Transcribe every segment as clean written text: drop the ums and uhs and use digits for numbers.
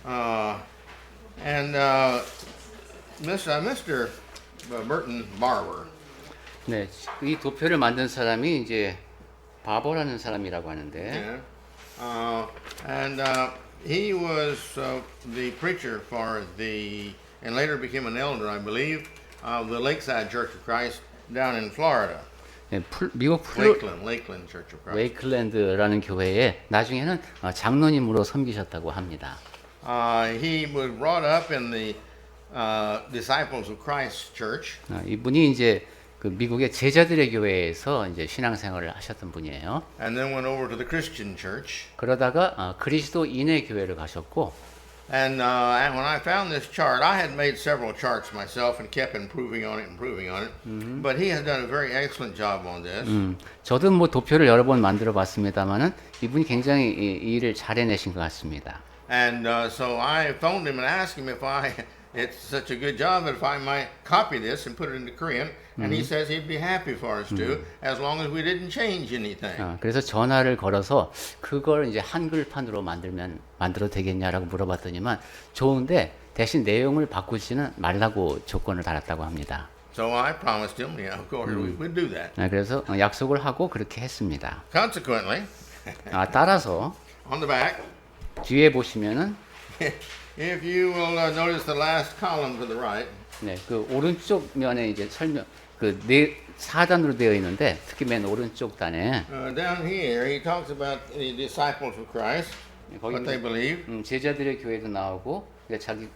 Uh, and Mr. Burton Barber. 네, 이 도표를 만든 사람이 이제 바버라는 사람이라고 하는데, Yeah. And he was the preacher for and later became an elder, I believe, of the Lakeside Church of Christ down in Florida. 네, 미국 Lakeland Church of Christ. 웨이클랜드라는 교회에 나중에는 장로님으로 섬기셨다고 합니다. He was brought up in the Disciples of Christ Church. 이분이 이제 그 미국의 제자들의 교회에서 이제 신앙생활을 하셨던 분이에요. And then went over to the Christian Church. 그러다가 그리스도인의 교회를 가셨고, And when I found this chart, I had made several charts myself and kept improving on it. But he has done a very excellent job on this. 저도 뭐 도표를 여러 번 만들어 봤습니다만은 이분이 굉장히 이 일을 잘 해내신 것 같습니다. And so I phoned him and asked him it's such a good job that if I might copy this and put it into Korean. And he says he'd be happy for us to, as long as we didn't change anything. 그래서 전화를 걸어서 그걸 이제 한글판으로 만들어도 되겠냐라고 물어봤더니만 좋은데 대신 내용을 바꾸지는 말라고 조건을 달았다고 합니다. So I promised him, yeah, of course, we'd do that. 그래서 약속을 하고 그렇게 했습니다. Consequently, 따라서 on the back, 뒤에 보시면은 if you will notice the last column to the right, 네, 그 오른쪽 면에 이제 설명 그 네 4단으로 되어 있는데 특히 맨 오른쪽 단에 down here he talks about the disciples of Christ, what they believe. 제자들의 교회도 나오고 자기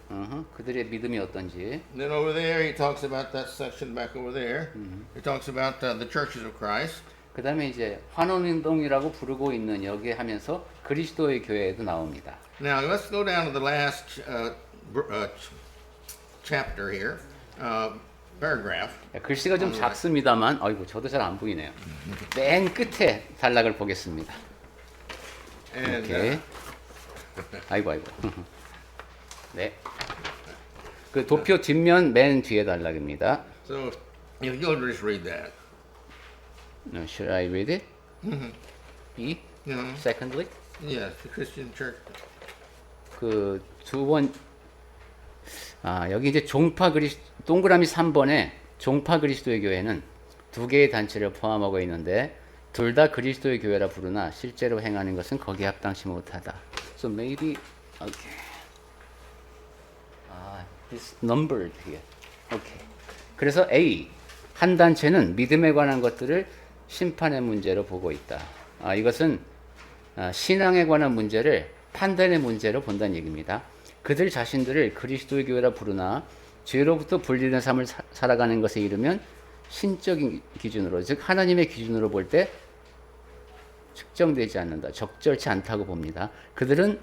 그들의 믿음이 어떤지. Then over there he talks about that section back over there. He talks about the churches of Christ. 그다음에 이제 환원운동이라고 부르고 있는 여기 하면서 그리스도의 교회에도 나옵니다. Now let's go down to the last chapter here, paragraph. 글씨가 좀 작습니다만, 아이고 저도 잘 안 보이네요. 맨 끝에 단락을 보겠습니다. 이렇게. 아이고. 네. 그 도표 뒷면 맨 뒤에 단락입니다. So if you'll just read that. Should I read it? E. Secondly. Yes, the Christian Church. 그 여기 이제 동그라미 3번에 종파 그리스도의 교회는 두 개의 단체를 포함하고 있는데 둘 다 그리스도의 교회라 부르나 실제로 행하는 것은 거기에 합당치 못하다. So maybe okay. It's numbered here. Okay. 그래서 A 한 단체는 믿음에 관한 것들을 심판의 문제로 보고 있다. 이것은 신앙에 관한 문제를 판단의 문제로 본다는 얘기입니다. 그들 자신들을 그리스도의 교회라 부르나 죄로부터 분리된 삶을 살아가는 것에 이르면 신적인 기준으로, 즉 하나님의 기준으로 볼 때 측정되지 않는다. 적절치 않다고 봅니다. 그들은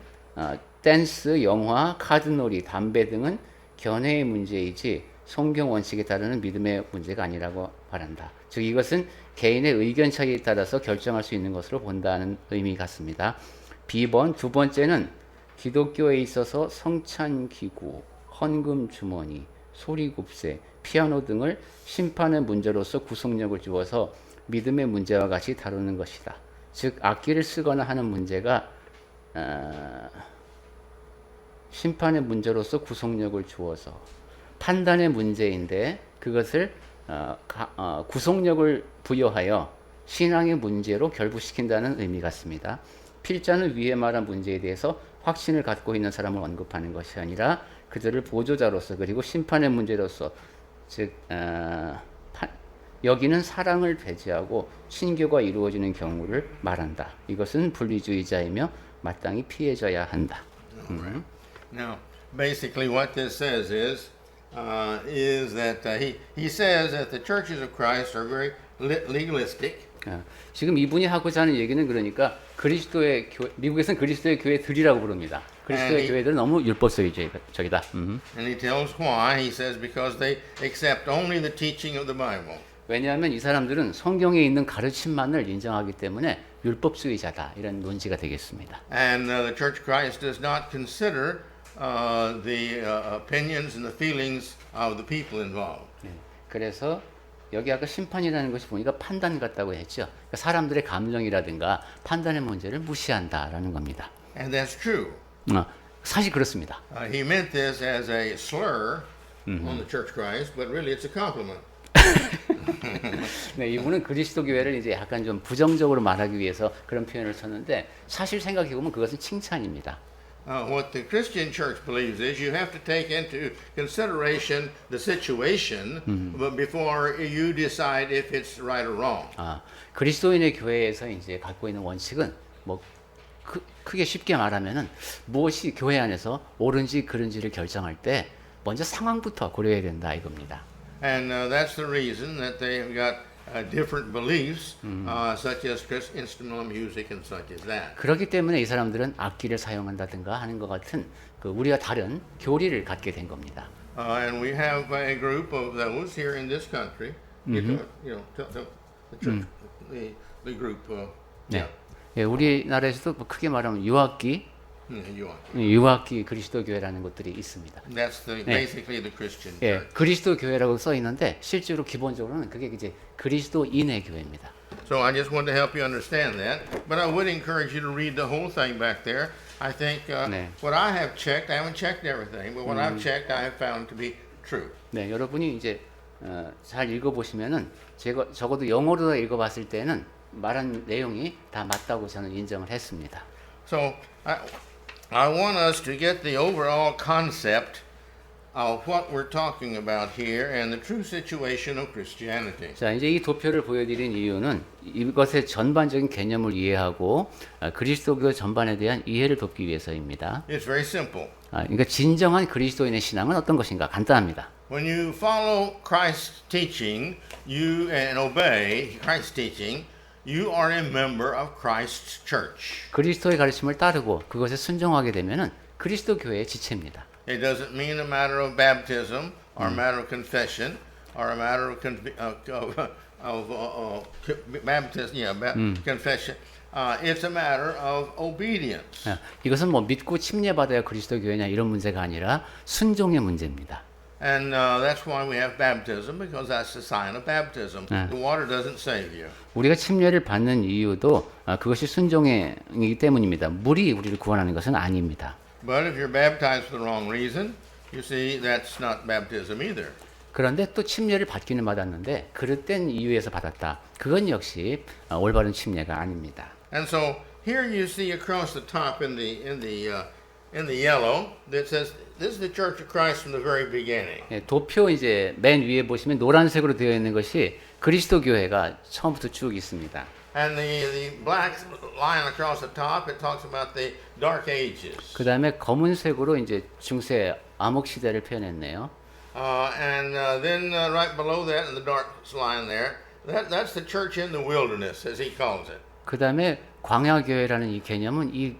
댄스, 영화, 카드놀이, 담배 등은 견해의 문제이지 성경 원칙에 따르는 믿음의 문제가 아니라고 말한다. 즉 이것은 개인의 의견 차이에 따라서 결정할 수 있는 것으로 본다는 의미 같습니다. B번 두 번째는 기독교에 있어서 성찬기구, 헌금주머니, 소리굽새, 피아노 등을 심판의 문제로서 구속력을 주어서 믿음의 문제와 같이 다루는 것이다. 즉 악기를 쓰거나 하는 문제가 심판의 문제로서 구속력을 주어서 판단의 문제인데 그것을 구속력을 부여하여 신앙의 문제로 결부시킨다는 의미 같습니다. 필자는 위에 말한 문제에 대해서 확신을 갖고 있는 사람을 언급하는 것이 아니라 그들을 보조자로서 그리고 심판의 문제로서 즉 여기는 사랑을 배제하고 신교가 이루어지는 경우를 말한다. 이것은 분리주의자이며 마땅히 피해져야 한다. Now, basically, what this says is that he says that the churches of Christ are very legalistic. 지금 이분이 하고자 하는 얘기는 그러니까 그리스도의 미국에서는 그리스도의 교회들이라고 부릅니다. 그리스도의 교회들은 너무 율법주의적이다. And he tells why. He says because they accept only the teaching of the Bible. 왜냐하면 이 사람들은 성경에 있는 가르침만을 인정하기 때문에 율법주의자다 이런 논지가 되겠습니다. And the Church of Christ does not consider the opinions and the feelings of the people involved. 그래서 여기 아까 심판이라는 것이 보니까 판단 같다고 했죠. 그러니까 사람들의 감정이라든가 판단의 문제를 무시한다라는 겁니다. And that's true. 사실 그렇습니다. He meant this as a slur on the Church of Christ, but really it's a compliment. 네, 이분은 그리스도 교회를 이제 약간 좀 부정적으로 말하기 위해서 그런 표현을 썼는데 사실 생각해 보면 그것은 칭찬입니다. What the Christian church believes is you have to take into consideration the situation but before you decide if it's right or wrong. 그리스도인의 교회에서 이제 갖고 있는 원칙은 뭐 크게 쉽게 말하면은 무엇이 교회 안에서 옳은지 그른지를 결정할 때 먼저 상황부터 고려해야 된다 이겁니다. And that's the reason that they've got different beliefs, such as instrumental music and such as that. 그렇기 때문에 이 사람들은 악기를 사용한다든가 하는 것 같은 그 우리와 다른 교리를 갖게 된 겁니다. And we have a group of those here in this country. You tell the church, the group. 네. 예, 우리나라에서도 뭐 크게 말하면 유학기 그리스도 교회라는 것들이 있습니다. That's basically the Christian 예, church. 그리스도 교회라고 써 있는데 실제로 기본적으로는 그게 이제 그리스도인의 교회입니다. So I just wanted to help you understand that, but I would encourage you to read the whole thing back there. I think 네. what I have checked, I haven't checked everything, but what I've checked, I have found to be true. 네, 여러분이 이제 잘 읽어보시면은 제가 적어도 영어로 읽어봤을 때는 말한 내용이 다 맞다고 저는 인정을 했습니다. So I want us to get the overall concept of what we're talking about here and the true situation of Christianity. 자, 이제 이 도표를 보여드린 이유는 이것의 전반적인 개념을 이해하고 그리스도교 전반에 대한 이해를 돕기 위해서입니다. It's very simple. 그러니까 진정한 그리스도인의 신앙은 어떤 것인가 간단합니다. When you follow Christ's teaching, and obey Christ's teaching, you are a member of Christ's church. 그리스도의 가르침을 따르고 그것에 순종하게 되면은 그리스도 교회의 지체입니다. It doesn't mean a matter of baptism or a matter of confession or a matter of baptism, confession. It's a matter of obedience. 이것은 뭐 믿고 침례받아야 그리스도 교회냐 이런 문제가 아니라 순종의 문제입니다. And that's why we have baptism, because that's the sign of baptism. The water doesn't save you. 우리가 침례를 받는 이유도 그것이 순종이기 때문입니다. 물이 우리를 구원하는 것은 아닙니다. But if you're baptized for the wrong reason, you see that's not baptism either. 그런데 또 침례를 받기는 받았는데 그릇된 이유에서 받았다. 그건 역시 올바른 침례가 아닙니다. And so here you see across the top in the yellow that says this is the Church of Christ from the very beginning. 도표 이제 맨 위에 보시면 노란색으로 되어 있는 것이 그리스도 교회가 처음부터 쭉 있습니다. And the black line across the top, it talks about the dark ages. 그 다음에 검은색으로 이제 중세 암흑 시대를 표현했네요. And then right below that, in the dark line there, that's the church in the wilderness, as he calls it. 그 다음에 광야 교회라는 이 개념은 이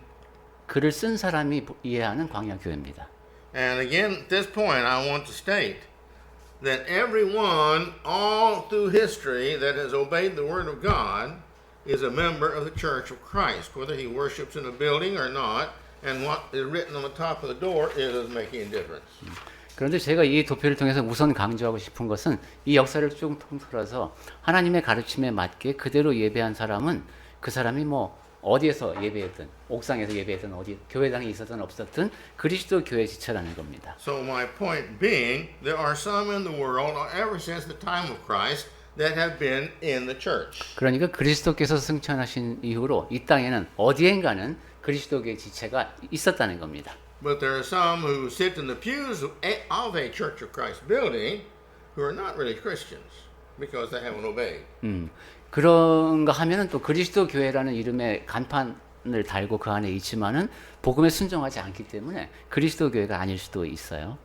글을 쓴 사람이 이해하는 광야 교회입니다. And again, at this point, I want to state that everyone, all through history, that has obeyed the word of God is a member of the Church of Christ, whether he worships in a building or not, and what is written on the top of the door is making a difference. 그런데 제가 이 도표를 통해서 우선 강조하고 싶은 것은 이 역사를 쭉 통틀어서 하나님의 가르침에 맞게 그대로 예배한 사람은 그 사람이 뭐 어디에서 예배했든 옥상에서 예배했든 어디 교회당에 있었든 없었든 그리스도 교회 지체라는 겁니다. So my point being, there are some in the world ever since the time of Christ that have been in the church. 그러니까 그리스도께서 승천하신 이후로 이 땅에는 어디엔가는 그리스도교의 지체가 있었다는 겁니다. But there are some who sit in the pews of a Church of Christ building who are not really Christians because they haven't obeyed. 그런가 하면은 또 그리스도 교회라는 이름의 간판을 달고 그 안에 있지만은 복음에 순종하지 않기 때문에 그리스도 교회가 아닐 수도 있어요.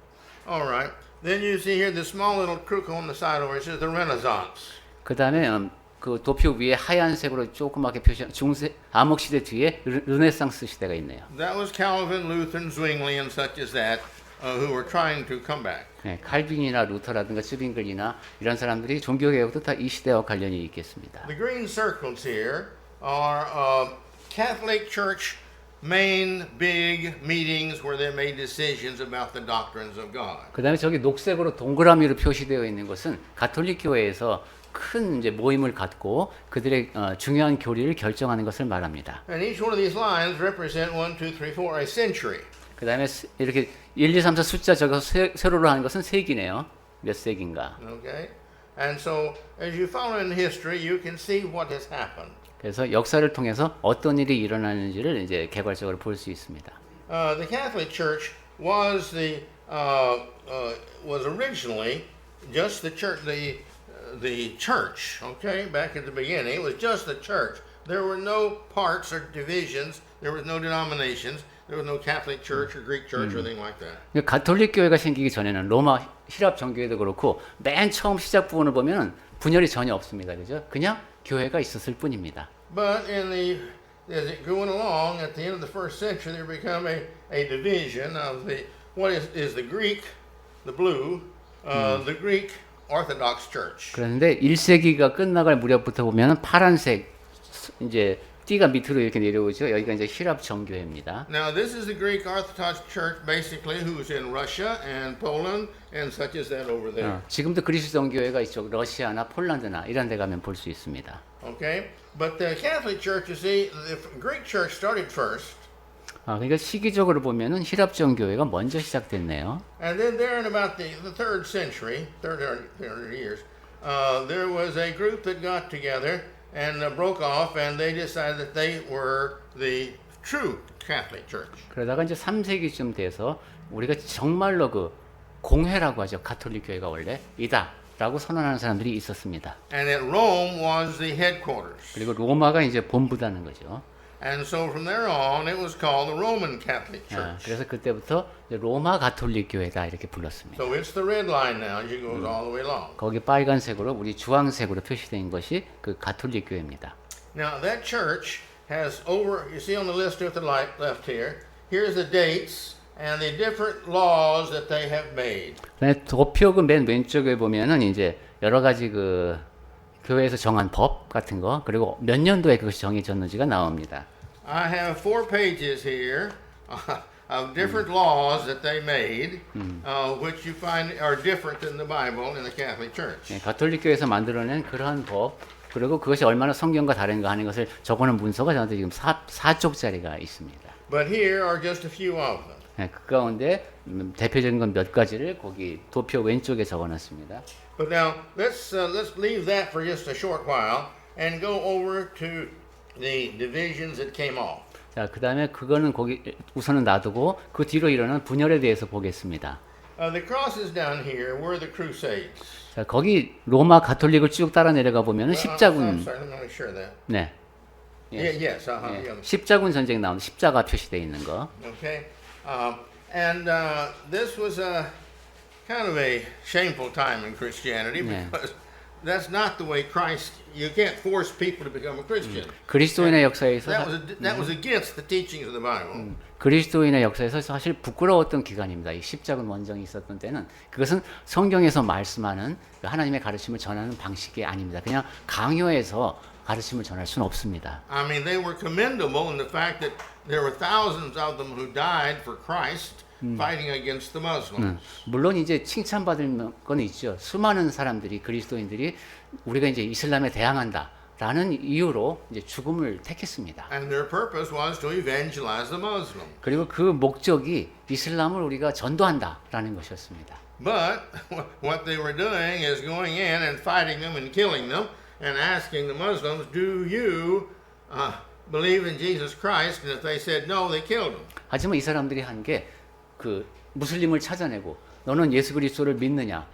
All right. Then you see here the small little crook on the side over it says the Renaissance. 그 다음에 그 도표 위에 하얀색으로 조그맣게 표시한 중세 암흑 시대 뒤에 르네상스 시대가 있네요. That was Calvin, Luther, Zwingli, and such as that who were trying to come back. 네, 칼빈이나 루터라든가 츠빙글이나 이런 사람들이 종교개혁도 다 이 시대와 관련이 있겠습니다. The green circles here are Catholic Church main big meetings where they made decisions about the doctrines of God. 그다음에 저기 녹색으로 동그라미로 표시되어 있는 것은 가톨릭 교회에서 큰 이제 모임을 갖고 그들의 중요한 교리를 결정하는 것을 말합니다. And each one of these lines represent 1, 2, 3, 4 a century. 그다음에 이렇게 1, 2, 3, 4 숫자 적어서 세로로 하는 것은 세기네요. 몇 세기인가. Okay? And so, as you follow in history, you can see what has happened. 그래서 역사를 통해서 어떤 일이 일어나는지를 이제 개괄적으로 볼 수 있습니다. The Catholic Church was was originally just the church. Okay, back at the beginning, it was just the church. There were no parts or divisions. There was no denominations. There was no Catholic Church or Greek Church or anything like that. 가톨릭 교회가 생기기 전에는 로마 히랍 정교회도 그렇고 맨 처음 시작 부분을 보면은 분열이 전혀 없습니다. 그죠? 그냥 교회가 있었을 뿐입니다. But as it going along, at the end of the first century, there become a division of what is the Greek, the blue, the Greek Orthodox Church. 그런데 1세기가 끝나갈 무렵부터 보면은 파란색 이제 띠가 밑으로 이렇게 내려오죠. 여기가 이제 히랍 정교회입니다. Now, this is the Greek Orthodox Church, basically, who's in Russia and Poland and such as that over there. 지금도 그리스 정교회가 이쪽 러시아나 폴란드나 이런 데 가면 볼 수 있습니다. Okay, but the Catholic Church, you see, the Greek Church started first, 그러니까 시기적으로 보면은 히랍 정교회가 먼저 시작됐네요. and then there in about the third century, 300 years, there was a group that got together and broke off, and they decided that they were the true Catholic Church. 그러다가 이제 3세기쯤 돼서 우리가 정말로 그 공회라고 하죠. 가톨릭 교회가 원래 이다라고 선언하는 사람들이 있었습니다. And that Rome was the headquarters. 그리고 로마가 이제 본부다는 거죠. And so from there on, it was called the Roman Catholic Church. 그래서 그때부터 이제 로마 가톨릭 교회다 이렇게 불렀습니다. So it's the red line now as you go all the way along. 거기 빨간색으로 우리 주황색으로 표시된 것이 그 가톨릭 교회입니다. Now that church has you see on the list at the left here, here's the dates and the different laws that they have made. 도표 그 맨 왼쪽에 보면은 이제 여러 가지 그 교회에서 정한 법 같은 거 그리고 몇 년도에 그것이 정해졌는지가 나옵니다. I have 4 pages here of different laws that they made, which you find are different than the Bible in the Catholic Church. 가톨릭 교회에서 만들어낸 그러한 법 그리고 그것이 얼마나 성경과 다른가 하는 것을 적어놓은 문서가 저한테 지금 4쪽짜리가 있습니다. But here are just a few of them. 그 가운데 대표적인 건 몇 가지를 거기 도표 왼쪽에 적어놨습니다. But now let's leave that for just a short while and go over to the divisions that came off. 자, 그다음에 그거는 거기 우선은 놔두고 그 뒤로 일어난 분열에 대해서 보겠습니다. The crosses down here were the Crusades. 자, 거기 로마 가톨릭을 쭉 따라 내려가 보면은 I'm 십자군 sorry, I'm not sure that. 네. Yes. 십자군 전쟁 나오는 십자가 표시되어 있는 거. Okay. This was a kind of a shameful time in Christianity because that's not the way Christ. You can't force people to become a Christian. 그리스도인의 역사에서 That was against the teachings of the Bible. 그리스도인의 역사에서 사실 부끄러웠던 기간입니다. 이 십자군 원정이 있었던 때는 그것은 성경에서 말씀하는 하나님의 가르침을 전하는 방식이 아닙니다. 그냥 강요해서 가르침을 전할 수는 없습니다. I mean, they were commendable in the fact that there were thousands of them who died for Christ fighting against the Muslims. 물론 이제 칭찬받을 건 있죠. 수많은 사람들이 그리스도인들이 우리가 이제 이슬람에 대항한다라는 이유로 이제 죽음을 택했습니다. And their purpose was to evangelize the Muslims. 그리고 그 목적이 이슬람을 우리가 전도한다라는 것이었습니다. But what they were doing is going in and fighting them and killing them and asking the Muslims, "Do you believe in Jesus Christ?" And if they said no, they killed them. 하지만 이 사람들이 한 게 그 무슬림을 찾아내고 너는 예수 그리스도를 믿느냐?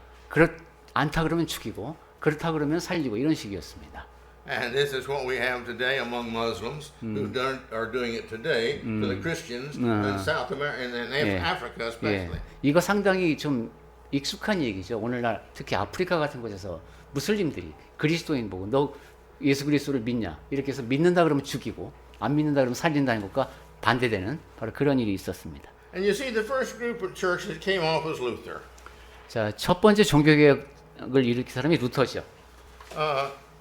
않다 그러면 죽이고 그렇다 그러면 살리고 이런 식이었습니다. And this is what we have today among Muslims who are doing it today to the Christians in South America and in Africa especially. 이거 상당히 좀 익숙한 얘기죠. 오늘날 특히 아프리카 같은 곳에서 무슬림들이 그리스도인 보고 너 예수 그리스도를 믿냐? 이렇게 해서 믿는다 그러면 죽이고 안 믿는다 그러면 살린다는 것과 반대되는 바로 그런 일이 있었습니다. And you see, the first group of church that came off was Luther. 자, 첫 번째 종교개혁을 일으킨 사람이 루터죠.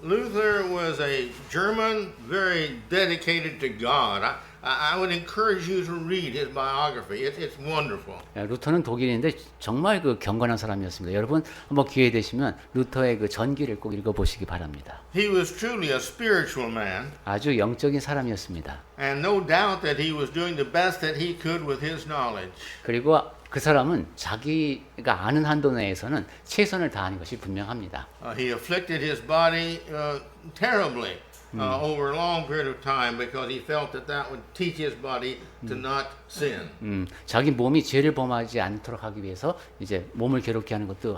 Luther was a German, very dedicated to God. I would encourage you to read his biography. It's wonderful. 루터는 독일인데 정말 그 경건한 사람이었습니다. 여러분 한번 기회 되시면 루터의 그 전기를 꼭 읽어보시기 바랍니다. He was truly a spiritual man, 아주 영적인 사람이었습니다. and no doubt that he was doing the best that he could with his knowledge. 그리고 그 사람은 자기가 아는 한도 내에서는 최선을 다하는 것이 분명합니다. He afflicted his body terribly over a long period of time because he felt that that would teach his body to not sin. 자기 몸이 죄를 범하지 않도록 하기 위해서 이제 몸을 괴롭게 하는 것도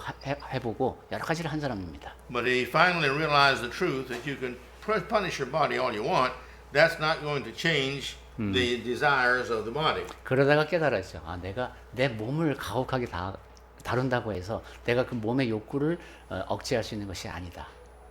해보고 여러 가지를 한 사람입니다. But he finally realized the truth that you can punish your body all you want. That's not going to change the desires of the body. 그러다가 깨달았죠. 아, 내가 내 몸을 가혹하게 다룬다고 해서 내가 그 몸의 욕구를 억제할 수 있는 것이 아니다.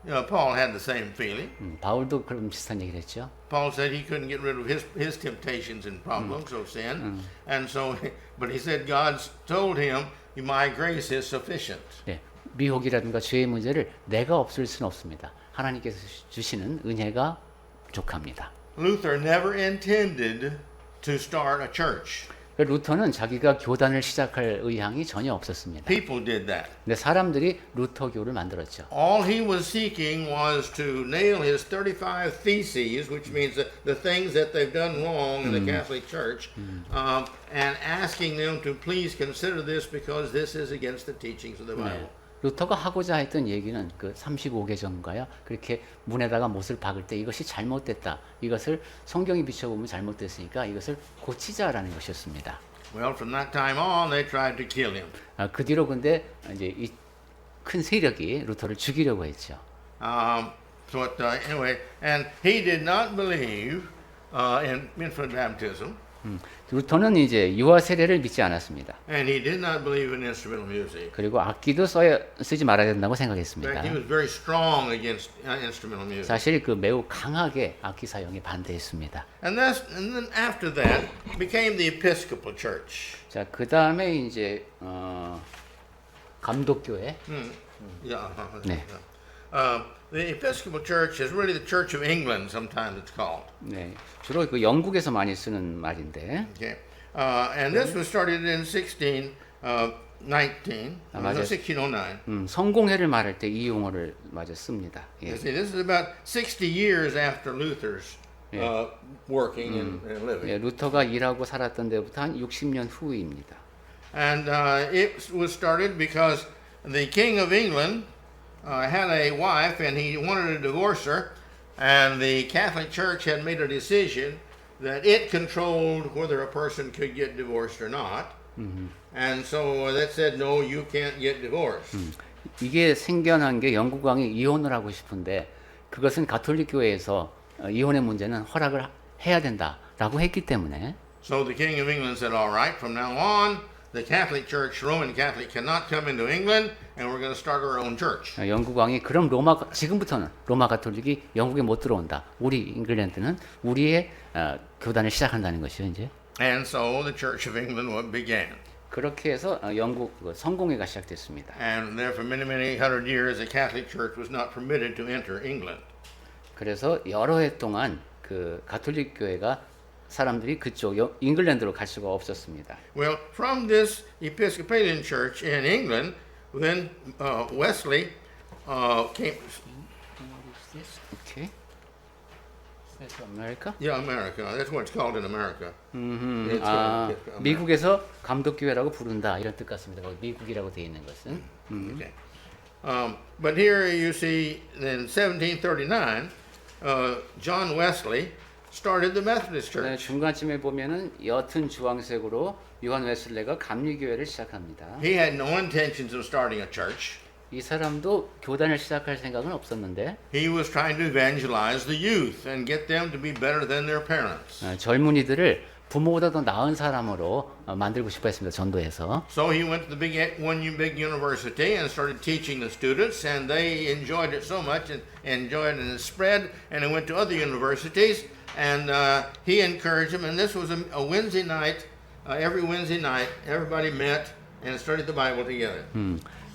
You know, Paul had the same feeling. 바울도 그런 비슷한 얘기를 했죠. Paul said he couldn't get rid of his temptations and problems of sin, and so, but he said God told him, "My grace is sufficient." 네, 미혹이라든가 죄의 문제를 내가 없앨 수는 없습니다. 하나님께서 주시는 은혜가 부족합니다. Luther never intended to start a church. 루터는 자기가 교단을 시작할 의향이 전혀 없었습니다. People did that. 근데 사람들이 루터교를 만들었죠. All he was seeking was to nail his 35 theses, which means the things that they've done wrong in the Catholic Church, and asking them to please consider this because this is against the teachings of the Bible. 루터가 하고자 했던 얘기는 그 35개정가요. 그렇게 문에다가 못을 박을 때 이것이 잘못됐다. 이것을 성경이 비춰보면 잘못됐으니까 이것을 고치자라는 것이었습니다. Well, from that time on, they tried to kill him. 그 뒤로 근데 이제 이 큰 세력이 루터를 죽이려고 했죠. Anyway, and he did not believe in infant baptism. 루터는 이제 유아 세례를 믿지 않았습니다. And he did not believe in instrumental music. 그리고 악기도 쓰지 말아야 된다고 In 생각했습니다. fact, he was very strong against instrumental music. 사실 그 매우 강하게 악기 사용에 반대했습니다. And then after that became the Episcopal Church. 자, 그 다음에 이제 감독교회. Yeah. 네. The Episcopal Church is really the Church of England. Sometimes it's called. 네, 주로 그 영국에서 많이 쓰는 말인데. Okay. And this was started in 1619. 맞아요. 1609. 성공회를 말할 때 이 용어를 마저 씁니다. 예. You see, this is about 60 years after Luther's working and living. 예, 루터가 일하고 살았던 데부터 한 60년 후입니다. And it was started because the King of England had a wife and he wanted to divorce her, and the Catholic Church had made a decision that it controlled whether a person could get divorced or not. And so that said, no, you can't get divorced. 이게 생겨난 게 영국 왕이 이혼을 하고 싶은데 그것은 가톨릭 교회에서 이혼의 문제는 허락을 해야 된다라고 했기 때문에. So the King of England said, all right, from now on, the Catholic Church, Roman Catholic, cannot come into England, and we're going to start our own church. 영국 왕이 그럼 지금부터는 로마 가톨릭이 영국에 못 들어온다. 우리 잉글랜드는 우리의 교단을 시작한다는 것이죠, 이제. And so the Church of England began. 그렇게 해서 영국 성공회가 시작됐습니다. And there for many, many hundred years, the Catholic Church was not permitted to enter England. 그래서 여러 해 동안 그 가톨릭 교회가 사람들이 그쪽 잉글랜드로 갈 수가 없었습니다. Well, from this Episcopalian church in England, then Wesley came. Okay. That's America? Yeah, America. That's what it's called in America. It's 아, called America. 미국에서 감독교회라고 부른다 이런 뜻 같습니다. 거기 미국이라고 되어 있는 것은. Okay. But here you see, in 1739, John Wesley started the Methodist 네, Church. 중간쯤에 보면은 옅은 주황색으로 요한 웨슬레가 감리교회를 시작합니다. He had no intentions of starting a church. 이 사람도 교단을 시작할 생각은 없었는데 He was trying to evangelize the youth and get them to be better than their parents. 젊은이들을 부모보다 더 나은 사람으로 만들고 싶어 했습니다. 전도해서. So he went to the big university and started teaching the students, and they enjoyed it so much and enjoyed it and it spread, and he went to other universities, and he encouraged them, and this was a Wednesday night, every Wednesday night, everybody met and studied the Bible together.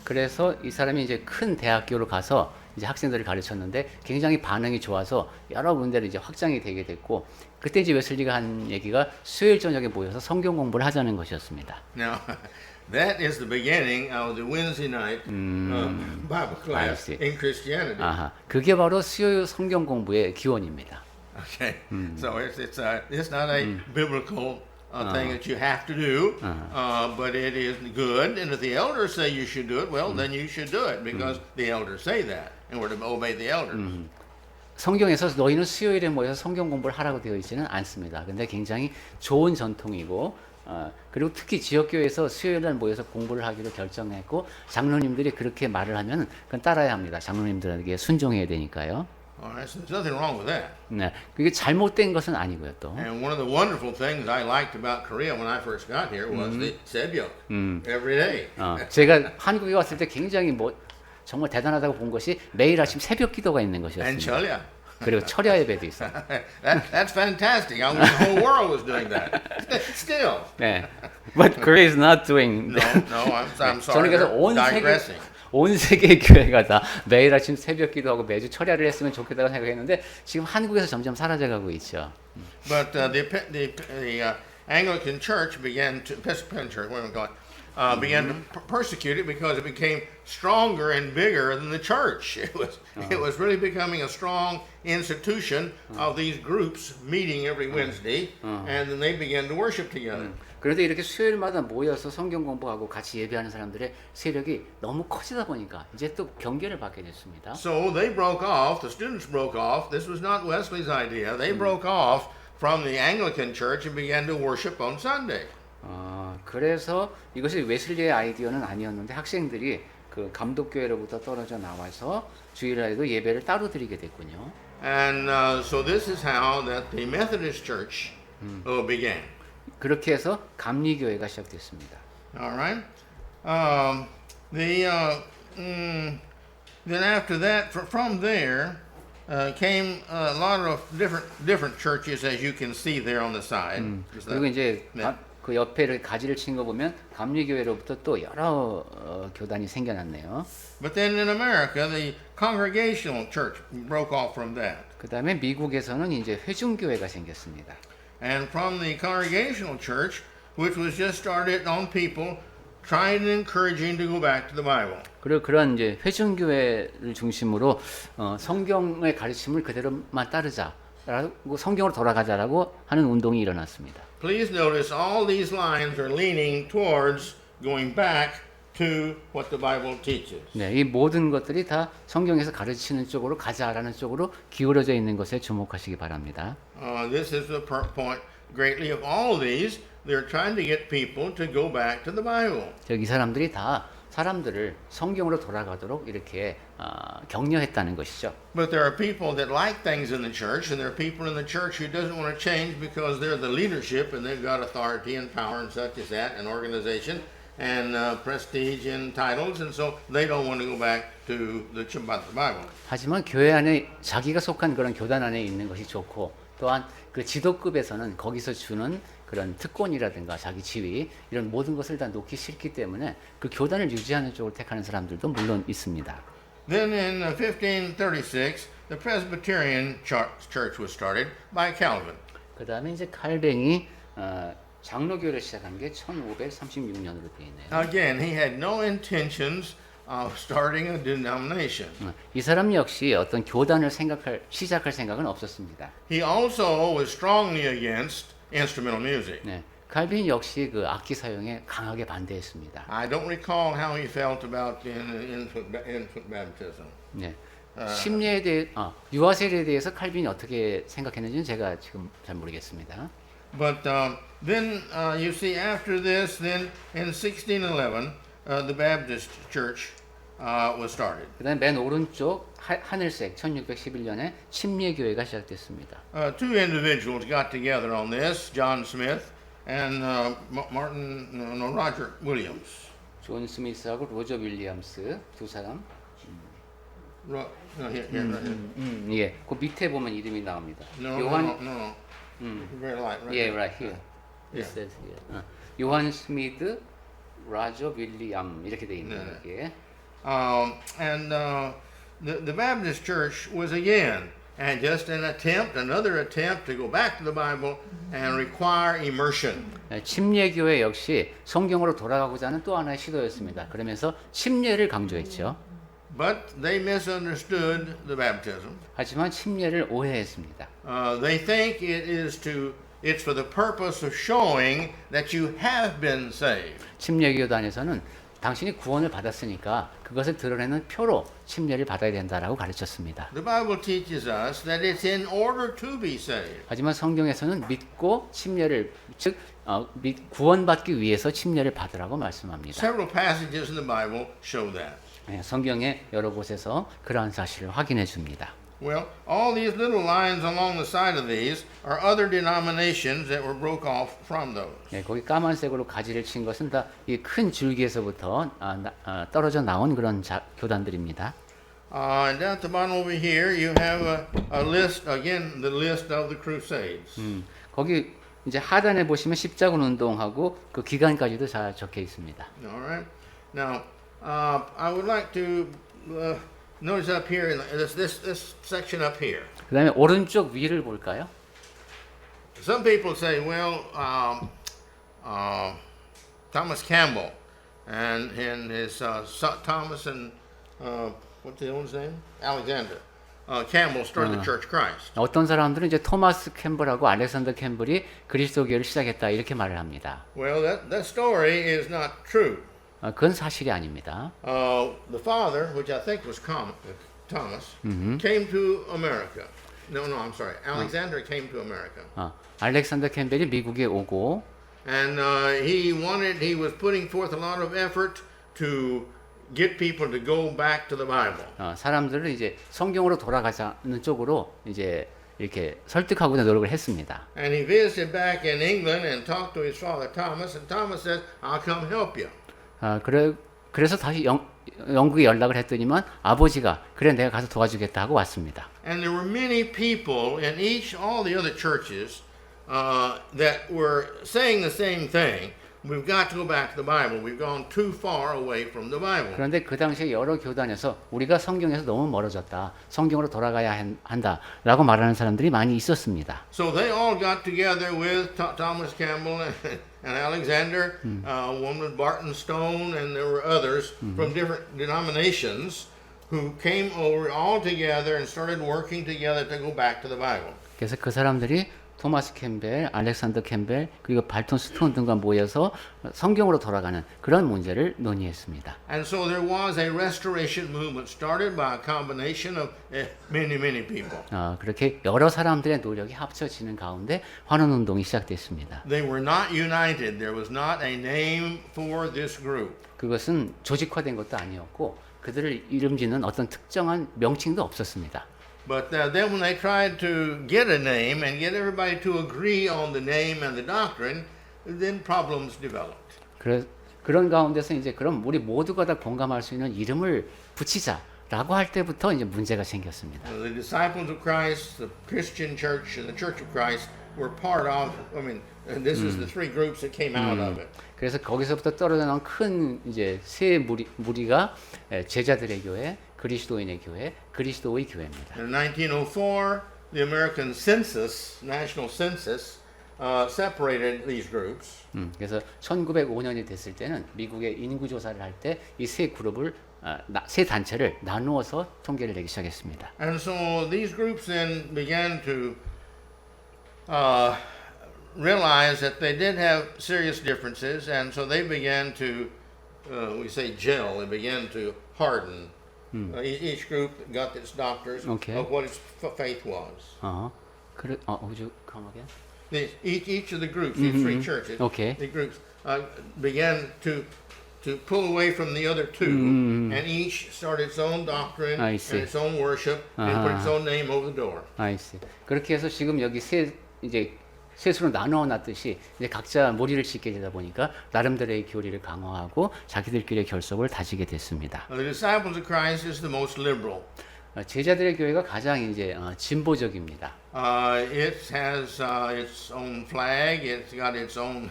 그래서 이 사람이 이제 큰 대학교로 가서 이제 학생들을 가르쳤는데 굉장히 반응이 좋아서 여러 군데로 이제 확장이 되게 됐고 그때 이제 웨슬리가 한 얘기가 수요일 저녁에 모여서 성경 공부를 하자는 것이었습니다. Now, that is the beginning of the Wednesday night Bible I class see. in Christianity. 아하, 그게 바로 수요일 성경 공부의 기원입니다. Okay, so it's not a biblical thing that you have to do, but it is good. And if the elders say you should do it, well, then you should do it because the elders say that, and we're to obey the elders. 성경에서 너희는 수요일에 모여서 성경 공부를 하라고 되어 있지는 않습니다. 근데 굉장히 좋은 전통이고 그리고 특히 지역교회에서 수요일 날 모여서 공부를 하기로 결정했고 장로님들이 그렇게 말을 하면 그건 따라야 합니다. 장로님들에게 순종해야 되니까요. All right, so there's nothing wrong with that. 네, 그게 잘못된 것은 아니고요. 또 And one of the wonderful things I liked about Korea when I first got here was the 새벽 every day. 제가 한국에 왔을 때 굉장히 뭐 정말 대단하다고 본 것이 매일 아침 새벽 기도가 있는 And 것이었습니다. 철야. 그리고 철야 예배도 있어요. That's fantastic. I wish the whole world was doing that. Still. 네, but Korea is not doing. No, I'm 저는 sorry. 그래서 They're digressing. 온 세계 교회가 다 매일 아침 새벽 기도하고 매주 철야를 했으면 좋겠다고 생각했는데 지금 한국에서 점점 사라져가고 있죠. But the Anglican Church began to Episcopalian Church, what am I calling it, began to persecute it because it became stronger and bigger than the church. It was really becoming a strong institution of these groups meeting every Wednesday, and then they began to worship together. 그런데 이렇게 수요일마다 모여서 성경 공부하고 같이 예배하는 사람들의 세력이 너무 커지다 보니까 이제 또 경계를 받게 됐습니다. So they broke off. The students broke off. This was not Wesley's idea. They broke off from the Anglican Church and began to worship on Sunday. 그래서 이것이 웨슬리의 아이디어는 아니었는데 학생들이 그 감독교회로부터 떨어져 나와서 주일날에도 예배를 따로 드리게 됐군요. And so this is how that the Methodist Church began. 그렇게 해서 감리교회가 시작됐습니다. All right. Then after that, from there came a lot of different churches, as you can see there on the side. 그리고 이제 네. 그 옆에를 가지를 친 거 보면 감리교회로부터 또 여러 교단이 생겨났네요. But then in America, the Congregational Church broke off from that. 그다음에 미국에서는 이제 회중교회가 생겼습니다. And from the Congregational Church, which was just started on people trying and encouraging to go back to the Bible. 그리고 그런 이제 회중교회를 중심으로 성경의 가르침을 그대로만 따르자라고 성경으로 돌아가자라고 하는 운동이 일어났습니다. Please notice all these lines are leaning towards going back to what the Bible teaches. 네, 이 모든 것들이 다 성경에서 가르치는 쪽으로 가자라는 쪽으로 기울어져 있는 것에 주목하시기 바랍니다. This is the point greatly of all of these. They're trying to get people to go back to the Bible. 이 사람들이 다 사람들을 성경으로 돌아가도록 이렇게 격려했다는 것이죠. But there are people that like things in the church, and there are people in the church who doesn't want to change because they're the leadership and they've got authority and power and such as that, and organization and prestige and titles, and so they don't want to go back to the Bible. 하지만 교회 안에 자기가 속한 그런 교단 안에 있는 것이 좋고 또한 그 지도급에서는 거기서 주는 그런 특권이라든가 자기 지위 이런 모든 것을 다 놓기 싫기 때문에 그 교단을 유지하는 쪽을 택하는 사람들도 물론 있습니다. Then in 1536, the Presbyterian Church was started by Calvin. 그 다음에 이제 칼뱅이 장로교를 시작한 게 1536년으로 되어 있네요. Again, he had no intentions of starting a denomination. 이 사람 역시 어떤 교단을 시작할 생각은 없었습니다. He also was strongly against instrumental music. 네, 칼빈 역시 그 악기 사용에 강하게 반대했습니다. I don't recall how he felt about infant baptism. 네, 심리에 대해 유아세례에 대해서 칼빈이 어떻게 생각했는지는 제가 지금 잘 모르겠습니다. But then you see after this, then in 1611, the Baptist Church was started. 그다음에 맨 오른쪽 하늘색 1611년에 침례 교회가 시작됐습니다. Two individuals got together on this, John Smith and Roger Williams. 존 스미스하고 로저 윌리엄스 두 사람. 예, 그 밑에 보면 이름이 나옵니다. No. Very light, right? Yeah, right here. It says here. 요한 스미드, 라저 윌리엄 이렇게 돼 있네요. 이게. And the Baptist Church was again, and just another attempt to go back to the Bible and require immersion. 침례교회 역시 성경으로 돌아가고자 하는 또 하나의 시도였습니다. 그러면서 침례를 강조했죠. But they misunderstood the baptism. 하지만 침례를 오해했습니다. They think it's for the purpose of showing that you have been saved. 침례교단에서는 당신이 구원을 받았으니까 그것을 드러내는 표로 침례를 받아야 된다라고 가르쳤습니다. The Bible teaches us that it's in order to be saved. 하지만 성경에서는 믿고 침례를 즉 구원받기 위해서 침례를 받으라고 말씀합니다. Several passages in the Bible show that. 성경의 여러 곳에서 그러한 사실을 확인해 줍니다. Well, all these little lines along the side of these are other denominations that were broke off from those. 거기 까만색으로 가지를 친 것은 다 이 큰 줄기에서부터 떨어져 나온 그런 교단들입니다. And at the bottom over here, you have a list again, the list of the Crusades. 거기 이제 하단에 보시면 십자군 운동하고 그 기간까지도 잘 적혀 있습니다. All right. Now, I would like to notice up here in this section up here. 그다음에 오른쪽 위를 볼까요? Some people say, well, Thomas Campbell and his Thomas and what's the owner's name? Alexander Campbell started the Church of Christ. 어떤 사람들은 이제 토마스 캠블하고 알렉산더 캠블이 그리스도교를 시작했다 이렇게 말을 합니다. Well, that story is not true. 그건 사실이 아닙니다. The father, which I think was Thomas, came to America. No, I'm sorry. Alexander came to America. 알렉산더 캠벨이 미국에 오고 And he was putting forth a lot of effort to get people to go back to the Bible. 사람들을 이제 성경으로 돌아가자는 쪽으로 이제 이렇게 설득하고자 노력을 했습니다. And he visited back in England and talked to his father Thomas, and Thomas said, "I'll come help you." 그래서 다시 영국에 연락을 했더니만 아버지가 그래 내가 가서 도와주겠다 하고 왔습니다. And there were many people in all the other churches that were saying the same thing. We've got to go back to the Bible. We've gone too far away from the Bible. 그런데 그 당시에 여러 교단에서 우리가 성경에서 너무 멀어졌다. 성경으로 돌아가야 한다라고 말하는 사람들이 많이 있었습니다. So they all got together with Thomas Campbell and Alexander, one was Barton Stone, and there were others from different denominations who came over all together and started working together to go back to the Bible. 그래서 그 사람들이 토마스 캠벨, 알렉산더 캠벨, 그리고 발톤 스톤 등과 모여서 성경으로 돌아가는 그런 문제를 논의했습니다. And so there was a restoration movement started by a combination of many people. 그렇게 여러 사람들의 노력이 합쳐지는 가운데 환원 운동이 시작됐습니다. They were not united. There was not a name for this group. 그것은 조직화된 것도 아니었고 그들을 이름짓는 어떤 특정한 명칭도 없었습니다. But then when they tried to get a name and get everybody to agree on the name and the doctrine, then problems developed. 그런 가운데서 이제 그럼 우리 모두가 다 공감할 수 있는 이름을 붙이자라고 할 때부터 이제 문제가 생겼습니다. The disciples of Christ, the Christian church, and the Church of Christ were part of. This is the three groups that came out of it. 그래서 거기서부터 떨어져 나온 큰 이제 세 무리가 제자들의 교회, 그리스도인의 교회, 그리스도의 교회입니다. In 1904, the American census, national census, separated these groups. 그래서 1905년이 됐을 때는 미국의 인구 조사를 할 때 이 세 그룹을 세 단체를 나누어서 통계를 내기 시작했습니다. And so these groups then began to realize that they did have serious differences, and so they began to, we say gel, they began to harden. Each group got its doctors of what its faith was. Would you come again? Each of the groups, these three churches, the groups began to pull away from the other two, and each started its own doctrine and its own worship, and put its own name over the door. I see. 그렇게 해서 지금 여기 셋으로 나누어 놨듯이 이제 각자 무리를 짓게 되다 보니까 나름대로의 교리를 강화하고 자기들끼리의 결속을 다지게 됐습니다. The disciples of Christ is the most liberal. 제자들의 교회가 가장 이제 진보적입니다. It has its own flag. It's got its own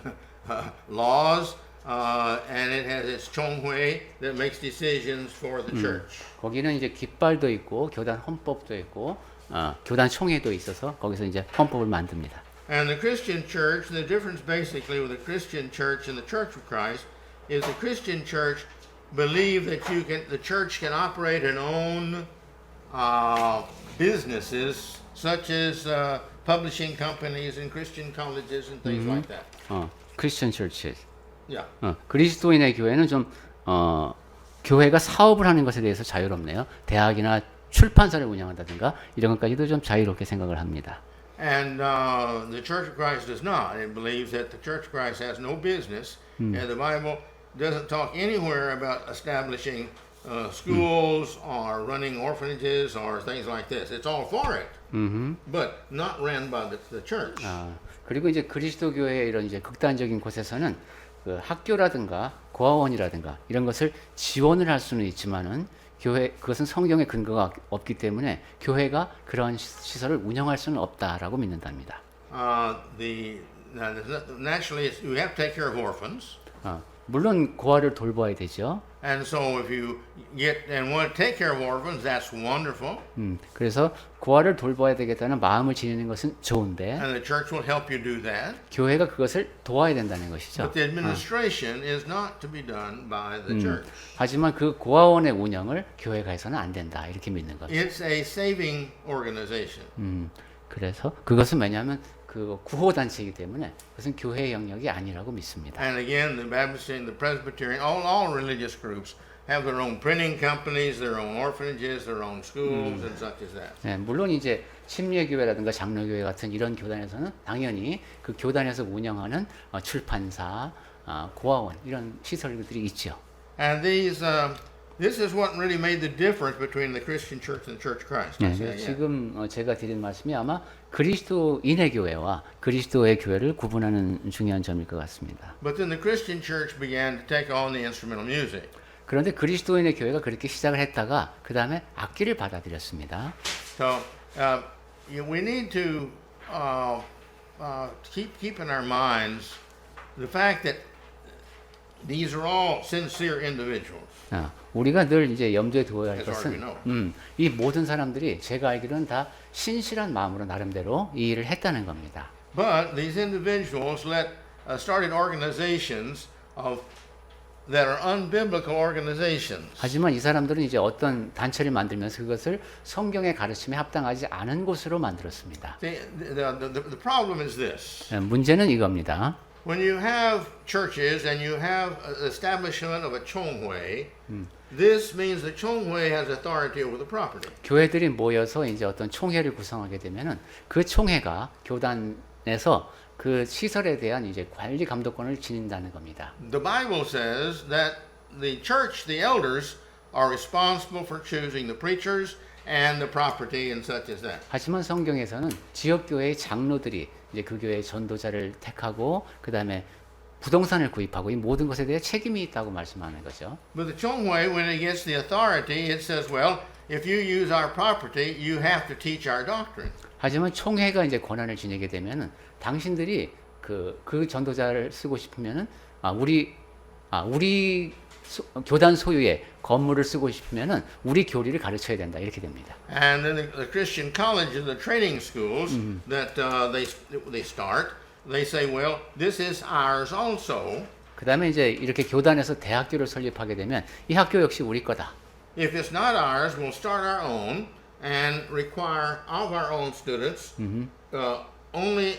laws. and it has its 총회 that makes decisions for the church. 거기는 이제 깃발도 있고 교단 헌법도 있고 교단 총회도 있어서 거기서 이제 헌법을 만듭니다. And the Christian church, the difference basically with the Christian church and the Church of Christ is the Christian church believe that the church can operate and own businesses such as publishing companies and Christian colleges and things like that. 크리스천 처치. Yeah. 그리스도인의 교회는 좀 교회가 사업을 하는 것에 대해서 자유롭네요. 대학이나 출판사를 운영한다든가 이런 것까지도 좀 자유롭게 생각을 합니다. And the Church of Christ does not. It believes that the Church of Christ has no business, and the Bible doesn't talk anywhere about establishing schools or running orphanages or things like this. It's all for it, but not ran by the church. 그리고 이제 그리스도 교회의 이런 이제 극단적인 곳에서는 그 학교라든가 고아원이라든가 이런 것을 지원을 할 수는 있지만은 교회 그것은 성경의 근거가 없기 때문에 교회가 그런 시설을 운영할 수는 없다라고 믿는답니다. Naturally, you have to take care of orphans. 물론 고아를 돌봐야 되죠. And so if you get and want to take care of orphans, that's wonderful. 그래서 고아를 돌봐야 되겠다는 마음을 지니는 것은 좋은데 And the church will help you do that. 교회가 그것을 도와야 된다는 것이죠. But the administration is not to be done by the church. 하지만 그 고아원의 운영을 교회가 해서는 안 된다 이렇게 믿는 겁니다. It's a saving organization. 그래서 그것은 왜냐하면 그 구호 단체이기 때문에 그것은 교회의 영역이 아니라고 믿습니다. And again, the Baptist and the Presbyterian, all religious groups have their own printing companies, their own orphanages, their own schools, and such as that. 네, 물론 이제 침례교회라든가 장로교회 같은 이런 교단에서는 당연히 그 교단에서 운영하는 출판사, 고아원 이런 시설들이 있죠. And this is what really made the difference between the Christian church and the Church of Christ. 네, 지금 제가 드린 말씀이 아마 그리스도인의 교회와 그리스도의 교회를 구분하는 중요한 점일 것 같습니다. But then the Christian church began to take on the instrumental music. 그런데 그리스도인의 교회가 그렇게 시작을 했다가 그 다음에 악기를 받아들였습니다. So we need to keep in our minds the fact that these are all sincere individuals. 우리가 늘 이제 염두에 두어야 할 As far as we 것은 know. 이 모든 사람들이 제가 알기로는 다 신실한 마음으로 나름대로 이 일을 했다는 겁니다. But these individuals started organizations that are unbiblical organizations. 하지만 이 사람들은 이제 어떤 단체를 만들면서 그것을 성경의 가르침에 합당하지 않은 곳으로 만들었습니다. The problem is this. 문제는 이겁니다. When you have churches and you have establishment of a 총회, this means the 총회 has authority over the property. 교회들이 모여서 이제 어떤 총회를 구성하게 되면은 그 총회가 교단에서 그 시설에 대한 이제 관리 감독권을 지닌다는 겁니다. The Bible says that the church, the elders, are responsible for choosing the preachers and the property and such as that. 하지만 성경에서는 지역 교회의 장로들이 이제 그 교회의 전도자를 택하고 그 다음에 부동산을 구입하고 이 모든 것에 대해 책임이 있다고 말씀하는 거죠. But the 총회, when it gets the authority, it says, well, if you use our property, you have to teach our doctrine. 하지만 총회가 이제 권한을 지니게 되면은 당신들이 그 전도자를 쓰고 싶으면은 우리 교단 소유의 건물을 쓰고 싶으면은 우리 교리를 가르쳐야 된다 이렇게 됩니다. And then the Christian colleges, the training schools that they start, they say, well, this is ours also. 그다음에 이제 이렇게 교단에서 대학교를 설립하게 되면 이 학교 역시 우리 거다. If it's not ours, we'll start our own and require of our own students only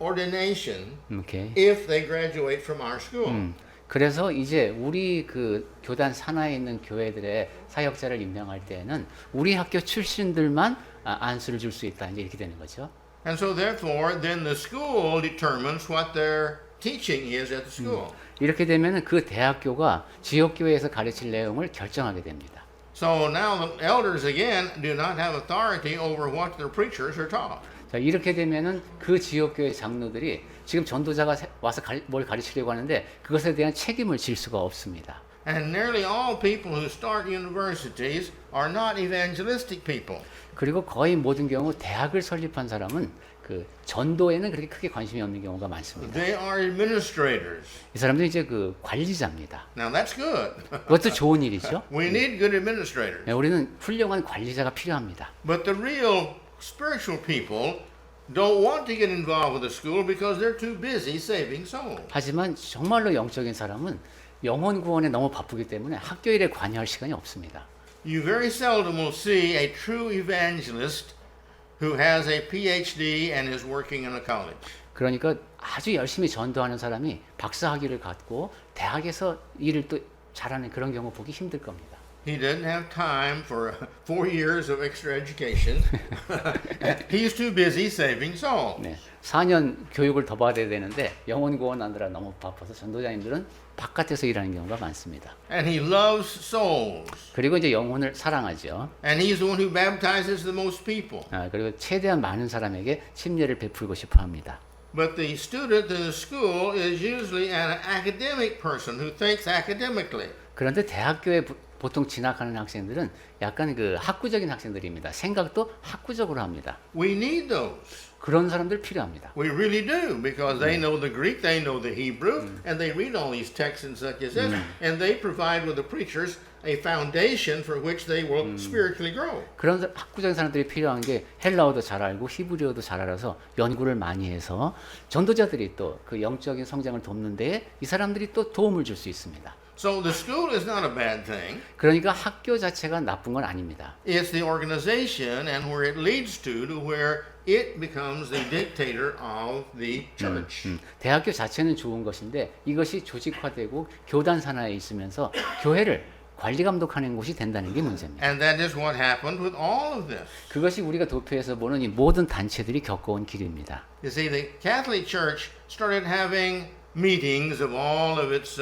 ordination Okay. if they graduate from our school. 그래서 이제 우리 그 교단 산하에 있는 교회들의 사역자를 임명할 때에는 우리 학교 출신들만 안수를 줄 수 있다 이제 이렇게 되는 거죠. And so therefore, then the school determines what their teaching is at the school. 이렇게 되면은 그 대학교가 지역 교회에서 가르칠 내용을 결정하게 됩니다. So now the elders again do not have authority over what their preachers are taught. 자, 이렇게 되면은 그 지역 교회 장로들이 지금 전도자가 와서 뭘 가르치려고 하는데 그것에 대한 책임을 질 수가 없습니다. And nearly all people who start universities are not evangelistic people. 그리고 거의 모든 경우 대학을 설립한 사람은 그 전도에는 그렇게 크게 관심이 없는 경우가 많습니다. They are administrators. 이 사람들은 이제 그 관리자입니다. Now that's good. 그것도 좋은 일이죠. We need good administrators. 네, 우리는 훌륭한 관리자가 필요합니다. But the real spiritual people don't want to get involved with the school because they're too busy saving souls. 하지만 정말로 영적인 사람은 영혼 구원에 너무 바쁘기 때문에 학교 일에 관여할 시간이 없습니다. You very seldom will see a true evangelist who has a PhD and is working in a college. 그러니까 아주 열심히 전도하는 사람이 박사 학위를 갖고 대학에서 일을 또 잘하는 그런 경우 보기 힘들 겁니다. He doesn't have time for 4 years of extra education. He's too busy saving souls. 네, 4년 교육을 더 받아야 되는데 영혼 구원하느라 너무 바빠서 전도자님들은 바깥에서 일하는 경우가 많습니다. And he loves souls. 그리고 이제 영혼을 사랑하죠. And he's the one who baptizes the most people. 그리고 최대한 많은 사람에게 침례를 베풀고 싶어 합니다. But the student in the school is usually an academic person who thinks academically. 그런데 대학교에 보통 진학하는 학생들은 약간 그 학구적인 학생들입니다. 생각도 학구적으로 합니다. We need those. 그런 사람들 필요합니다. We really do, because they know the Greek, they know the Hebrew, and they read all these texts and such as this, and they provide with the preachers a foundation for which they will spiritually grow. 그런 학구적인 사람들이 필요한 게 헬라어도 잘 알고 히브리어도 잘 알아서 연구를 많이 해서 전도자들이 또 그 영적인 성장을 돕는 데에 이 사람들이 또 도움을 줄 수 있습니다. So the school is not a bad thing. 그러니까 학교 자체가 나쁜 건 아닙니다. It's the organization and where it leads to where it becomes the dictator of the church. 대학교 자체는 좋은 것인데 이것이 조직화되고 교단 산하에 있으면서 교회를 관리 감독하는 곳이 된다는 게 문제입니다. And that is what happened with all of this. 그것이 우리가 도표에서 보는 이 모든 단체들이 겪어온 길입니다. You see, the Catholic Church started having meetings of all of its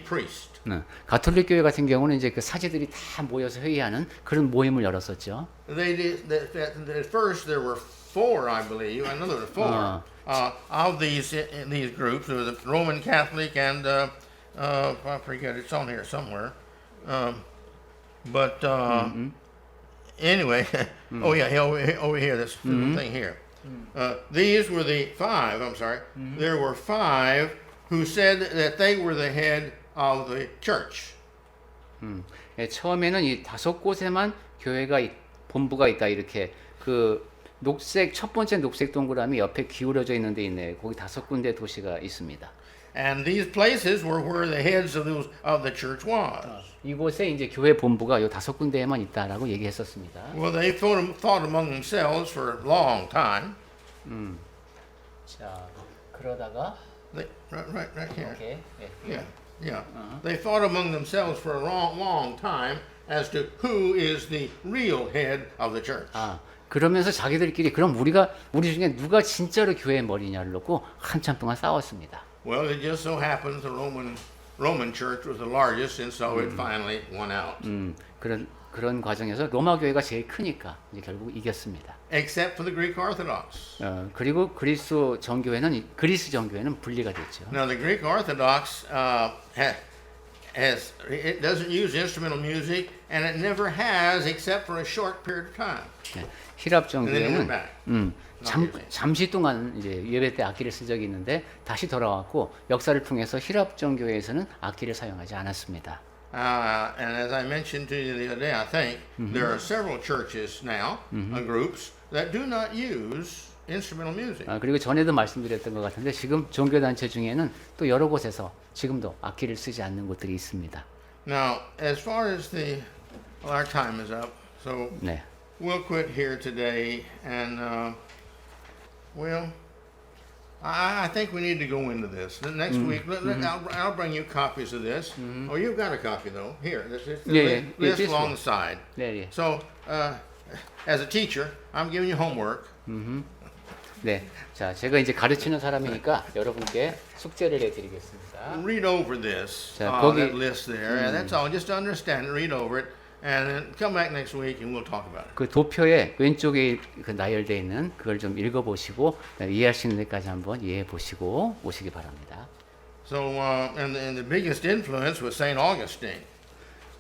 priests. 가톨릭 교회 같은 경우는 이제 그 사제들이 다 모여서 회의하는 그런 모임을 열었었죠. They did, at first there were 4, I believe. I know there were 4 of these groups. There was a Roman Catholic and I forget. It's on here somewhere. But anyway, oh yeah, over here. This thing here. These were the 5. I'm sorry. There were 5 who said that they were the head of the church. 예, 처음에는 이 5곳에만 교회가 본부가 있다 이렇게 그 녹색 첫 번째 녹색 동그라미 옆에 기울어져 있는 데 있네. 거기 5군데 도시가 있습니다. And these places were where the heads of the church was. 이곳에 이제 교회 본부가 요 5군데에만 있다라고 얘기했었습니다. Well, they thought among themselves for a long time. 자, 그러다가 Right here. 이렇게 Yeah. They thought among themselves for a long time as to who is the real head of the church. 그러면서 자기들끼리 그럼 우리 중에 누가 진짜로 교회의 머리냐를 놓고 한참 동안 싸웠습니다. Well, it just so happens the Roman Church was the largest, and so it finally won out. 그런 과정에서 로마 교회가 제일 크니까 이제 결국 이겼습니다. Except for the Greek Orthodox. 그리고 그리스 정교회는 분리가 됐죠. Now the Greek Orthodox it doesn't use instrumental music, and it never has except for a short period of time. 히랍 And then it went 정교회는 back. 잠시 동안 이제 예배 때 악기를 쓴 적이 있는데 다시 돌아왔고 역사를 통해서 히랍 정교회에서는 악기를 사용하지 않았습니다. And as I mentioned to you the other day, I think there are several churches now, groups that do not use instrumental music. 그리고 전에도 말씀드렸던 것 같은데 지금 종교단체 중에는 또 여러 곳에서 지금도 악기를 쓰지 않는 곳들이 있습니다. Now, as far as our time is up, so 네. we'll quit here today, and I think we need to go into this. The next week, I'll bring you copies of this. Oh, you've got a copy though. Here, this is the list along the side. 네. So, as a teacher, I'm giving you homework. 네. 자, 제가 이제 가르치는 사람이니까 여러분께 숙제를 해드리겠습니다. Read over this, 자, that list there, and that's all. Just to understand it, read over it, and then come back next week and we'll talk about it. 그 도표에 왼쪽에 그 나열되어 있는 그걸 좀 읽어보시고 이해할 수 있는 데까지 한번 이해해 보시고 오시기 바랍니다. So, and the biggest influence was Saint Augustine.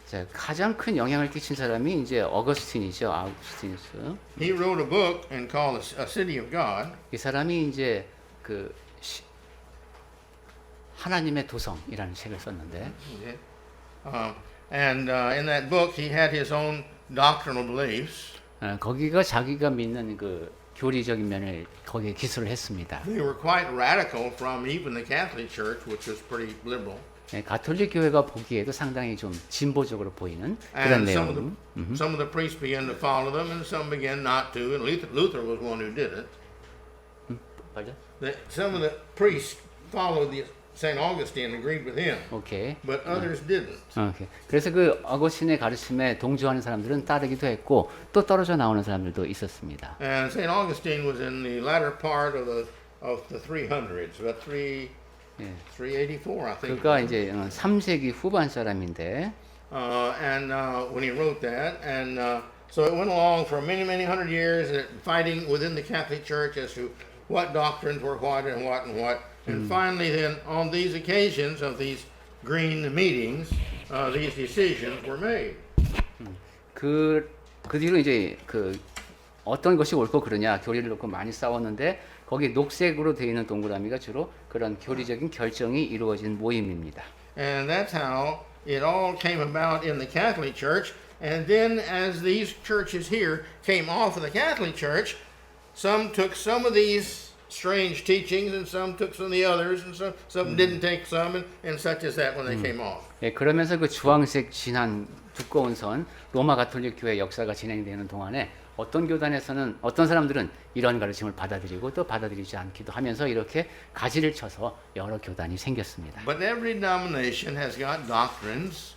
자, 가장 큰 영향을 끼친 사람이 이제 어거스틴이죠. 아우구스티누스. He wrote a book and called A City of God. 이 사람이 이제 그 하나님의 도성이라는 책을 썼는데 Okay. In that book, he had his own doctrinal beliefs. 거기가 자기가 믿는 그 교리적인 면을 거기에 기술을 했습니다. They were quite radical from even the Catholic Church, which was pretty liberal. 가톨릭 교회가 보기에도 상당히 좀 진보적으로 보이는 그런 And 내용. some of the priests began to follow them, and some began not to. And Luther was one who did it. 맞아? Some of the priests followed St. Augustine and agreed with him, 오케이. but others didn't. 오케이. 그래서 그 어거스틴의 가르침에 동조하는 사람들은 따르기도 했고 또 떨어져 나오는 사람들도 있었습니다. And St. Augustine was in the latter part of the 300s, about 384, I think. 그가 이제 3세기 후반 사람인데 When he wrote that, so it went along for many, many hundred years, fighting within the Catholic Church as to what doctrines were what and what and what. And finally, then, on these occasions of these green meetings, these decisions were made. 그 뒤로 이제 그 어떤 것이 옳고 그르냐 교리를 놓고 많이 싸웠는데 거기 녹색으로 되어 있는 동그라미가 주로 그런 교리적인 결정이 이루어진 모임입니다. And that's how it all came about in the Catholic Church. And then, as these churches here came off of the Catholic Church, some took some of these strange teachings, and some took some of the others, and some didn't take some, and such as that when they came off. 예, 그러면서 그 주황색 진한 두꺼운 선 로마 가톨릭 교회 역사가 진행되는 동안에 어떤 교단에서는 어떤 사람들은 이런 가르침을 받아들이고 또 받아들이지 않기도 하면서 이렇게 가지를 쳐서 여러 교단이 생겼습니다. But every denomination has got doctrines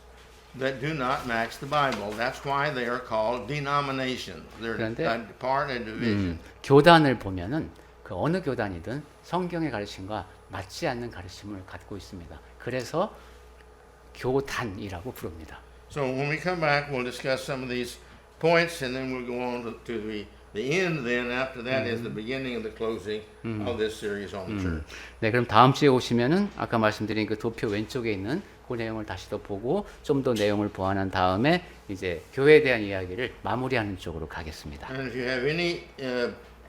that do not match the Bible. That's why they are called denominations. They're 그런데, part and division. 교단을 보면은 그 어느 교단이든 성경의 가르침과 맞지 않는 가르침을 갖고 있습니다. 그래서 교단이라고 부릅니다. So when we come back, we'll discuss some of these points, and then we'll go on to the end. Then after that is the beginning of the closing of this series on the church. 네, 그럼 다음 주에 오시면은 아까 말씀드린 그 도표 왼쪽에 있는 그 내용을 다시 더 보고 좀 더 내용을 보완한 다음에 이제 교회에 대한 이야기를 마무리하는 쪽으로 가겠습니다. And if you have any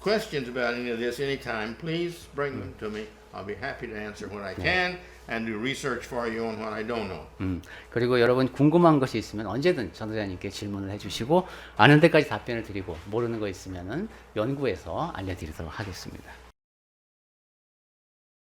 questions about any of this anytime, please bring them to me. I'll be happy to answer what I can and do research for you on what I don't know. 그리고 여러분 궁금한 것이 있으면 언제든 전도자님께 질문을 해주시고 아는 데까지 답변을 드리고 모르는 거 있으면은 연구해서 알려드리도록 하겠습니다.